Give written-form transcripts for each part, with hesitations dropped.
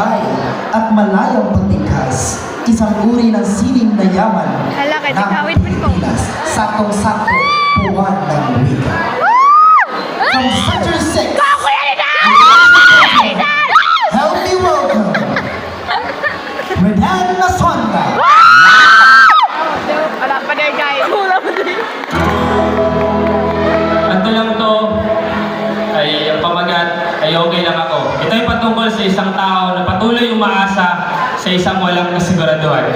matibay at malayang pagtingkas. Isang uri ng sining na yaman ng Pilipinas. Saktong-sakto buwan ng wika. From Sector 6, help me welcome Redan Nasonda. Wala pa din guys. Wala pa din. Ito lang to ay ang pamagat ay okay lang ako. Ito ay patungkol sa isang tao na patuloy umaasa sa isang walang kasiguraduhan.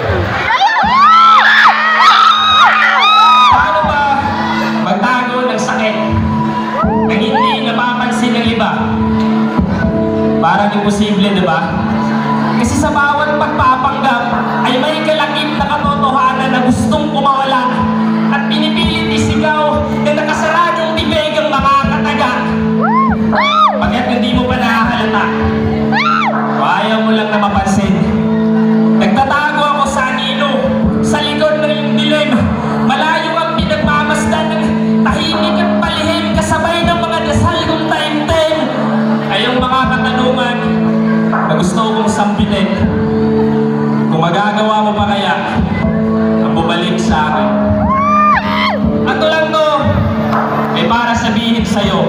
Paano ba magtago ng sakit na hindi napapansin ng iba? Parang imposible, di ba? Kasi sa bawat pagpapanggap ay may kalakip na katotohanan na gustong kumawala at pinipilit isigaw na nakasaradong bibig ang mga kataga. Pagkat hindi mo pa nakahalata o ayaw mo lang na mapansin. Nagtatago ako sa anino, sa likod ng iyong dilim. Malayo ang pinagmamasdan ng tahimik at palihim kasabay ng mga dasal kong taimtim. Ay yung mga katanungan na gusto kong sampitin. Kung magagawa mo pa kaya ang bumalik sa akin. Ato lang to ay para sabihin sa'yo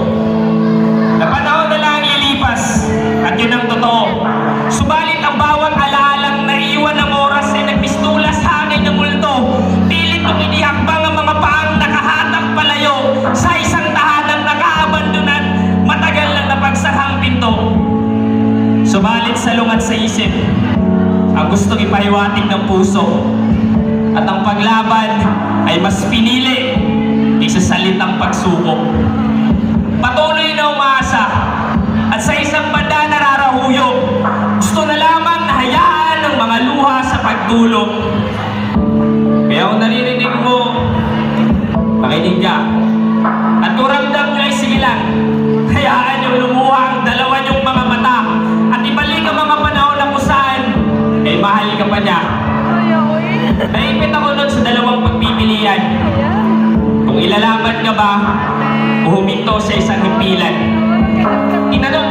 na panahon na lang ilipas at yun ang totoo. Subalit ang bawat alaalang naiwan ng oras ay nagpistulas hangin ng multo. Pilit kong inihakbang ang mga paang nakahatang palayo sa isang tahanang nakaabandonan, matagal na napagsarang pinto. Subalit salungat sa isip ang gustong ipahiwatig ng puso at ang paglaban ay mas pinili kaysa salitang pagsubok. Patuloy na umaasa at sa isang banda nararahuyog. Gusto na lamang na hayaan ng mga luha sa pagdulog. Kaya kung naririnig mo, makinig ka. At kung ramdam nyo ay sige lang, hayaan nyo lumuha ang dalawa nyong mga mata at ibalik ang mga panahon na kung saan ay mahal ka pa niya. Naipit ako nun sa dalawang pagpipilian. Kung ilalaban ka ba o huminto sa isang himpilan. Tinanong